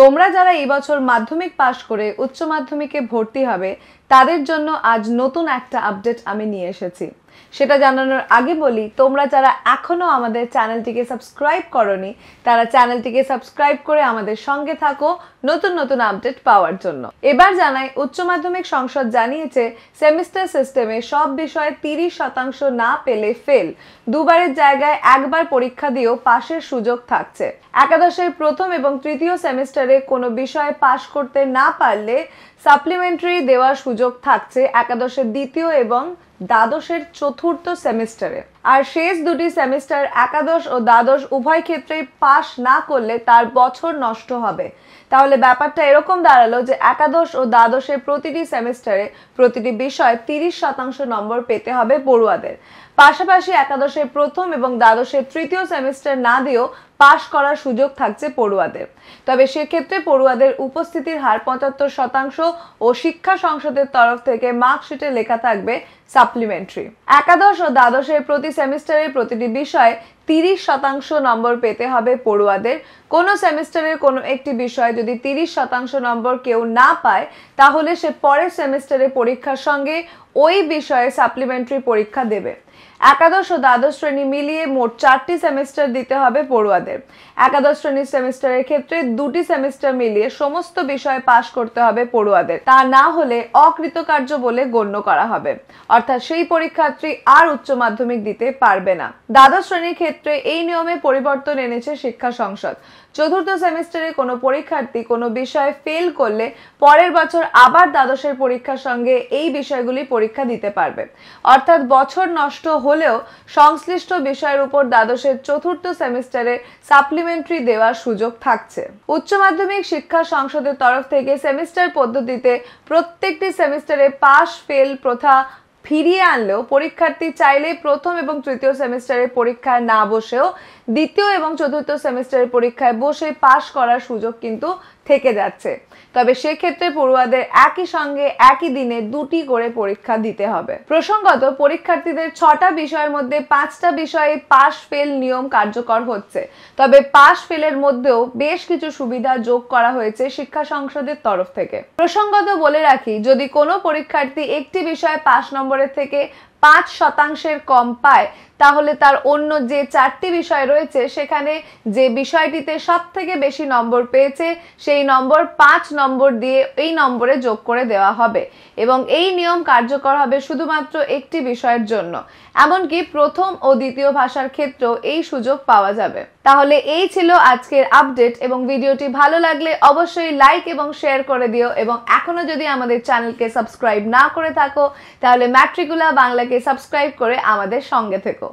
তোমরা যারা এই বছর মাধ্যমিক পাশ করে উচ্চ মাধ্যমিকে ভর্তি হবে তাদের জন্য আজ নতুন একটা আপডেট আমি নিয়ে এসেছি। সেটা জানানোর আগে বলি, তোমরা যারা এখনো আমাদের চ্যানেলটিকে সাবস্ক্রাইব করোনি তারা চ্যানেলটিকে সাবস্ক্রাইব করে আমাদের সঙ্গে থাকো নতুন নতুন আপডেট পাওয়ার জন্য। এবার জানাই, উচ্চ মাধ্যমিক সংসদ জানিয়েছে সেমিস্টার সিস্টেমে সব বিষয়ে 30% না পেলে ফেল, দুবারের জায়গায় একবার পরীক্ষা দিয়েও পাশের সুযোগ থাকছে। একাদশের প্রথম এবং তৃতীয় সেমিস্টারে কোনো বিষয়ে পাশ করতে না পারলে সাপ্লিমেন্টারি দেওয়ার সুযোগ থাকছে একাদশের দ্বিতীয় এবং দ্বাদশের চতুর্থ সেমিস্টারে। আর শেষ দুটি সেমিস্টার একাদশ ও দ্বাদশ উভয় ক্ষেত্রেই পাশ না করলে তার বছর নষ্ট হবে। তাহলে ব্যাপারটা এরকম দাঁড়ালো যে একাদশ ও দ্বাদশের প্রতিটি সেমিস্টারে প্রতিটি বিষয় 30% নম্বর পেতে হবে পড়ুয়াদের। পাশাপাশি একাদশের প্রথম এবং দ্বাদশের তৃতীয় সেমিস্টার না দিয়েও পাশ করার সুযোগ থাকছে পড়ুয়াদের। তবে সেক্ষেত্রে পড়ুয়াদের উপস্থিতির হার 75% ও শিক্ষা সংসদের তরফ থেকে মার্কশিটে লেখা থাকবে সাপ্লিমেন্টারি। একাদশ ও দ্বাদশের প্রতি সেমিস্টারের প্রতিটি বিষয়ে 30% নম্বর পেতে হবে পড়ুয়াদের। কোনো সেমিস্টারের কোনো একটি বিষয় যদি 30% নম্বর কেউ না পায় তাহলে সে পরের সেমিস্টারে পরীক্ষার সঙ্গে ওই বিষয়ে সাপ্লিমেন্টারি পরীক্ষা দেবে। একাদশ ও দ্বাদশ শ্রেণী মিলিয়ে মোট 4টি সেমিস্টার দিতে হবে পড়ুয়াদের। একাদশ শ্রেণীর সেমিস্টারের ক্ষেত্রে 2টি সেমিস্টার মিলিয়ে সমস্ত বিষয়ে পাশ করতে হবে পড়ুয়াদের। তা না হলে অকৃতকার্য বলে গণ্য করা হবে, অর্থাৎ সেই পরীক্ষার্থী আর উচ্চ মাধ্যমিক দিতে পারবে না। দ্বাদশ শ্রেণীর ক্ষেত্রে এই নিয়মে পরিবর্তন এনেছে শিক্ষা সংসদ। চতুর্থ সেমিস্টারে কোনো পরীক্ষার্থী কোনো বিষয়ে ফেল করলে পরের বছর আবার দ্বাদশের পরীক্ষার সঙ্গে এই বিষয়গুলি পরীক্ষা দিতে পারবে। অর্থাৎ বছর নষ্ট হলেও সংশ্লিষ্ট বিষয়ের উপর দ্বাদশের চতুর্থ সেমিস্টারে সাপ্লিমেন্টারি দেওয়ার সুযোগ থাকছে। উচ্চ মাধ্যমিক শিক্ষা সংসদের তরফ থেকে সেমিস্টার পদ্ধতিতে প্রত্যেকটি সেমিস্টারে পাস ফেল প্রথা ফিরিয়ে আনলেও পরীক্ষার্থী চাইলে প্রথম এবং তৃতীয় সেমিস্টারের পরীক্ষায় না বসেও দ্বিতীয় এবং চতুর্থ সেমিস্টারের পরীক্ষায় বসে পাশ করার সুযোগ কিন্তু থেকে যাচ্ছে। তবে সেক্ষেত্রে পড়ুয়াদের একই সঙ্গে একই দিনে 2টি করে পরীক্ষা দিতে হবে। প্রসঙ্গত, পরীক্ষার্থীদের 6টা বিষয়ের মধ্যে 5টা বিষয়ে পাস ফেল নিয়ম কার্যকর হচ্ছে। তবে পাস ফেলের মধ্যেও বেশ কিছু সুবিধা যোগ করা হয়েছে শিক্ষা সংসদের তরফ থেকে। প্রসঙ্গত বলে রাখি, যদি কোনো পরীক্ষার্থী একটি বিষয়ে পাস নম্বরের থেকে 5% কম পায় তাহলে তার অন্য যে 4টি বিষয় রয়েছে সেখানে যে বিষয়টিতে সব থেকে বেশি নম্বর পেয়েছে সেই নম্বর 5 নম্বর দিয়ে এই নম্বরে যোগ করে দেওয়া হবে এবং এই নিয়ম কার্যকর হবে শুধুমাত্র একটি বিষয়ের জন্য। এমনকি প্রথম ও দ্বিতীয় ভাষার ক্ষেত্রেও এই সুযোগ পাওয়া যাবে। তাহলে এই ছিল আজকের আপডেট এবং ভিডিওটি ভালো লাগলে অবশ্যই লাইক এবং শেয়ার করে দিও এবং এখনো যদি আমাদের চ্যানেলকে সাবস্ক্রাইব না করে থাকো তাহলে ম্যাট্রিকুলা বাংলাকে সাবস্ক্রাইব করে আমাদের সঙ্গে থেকো।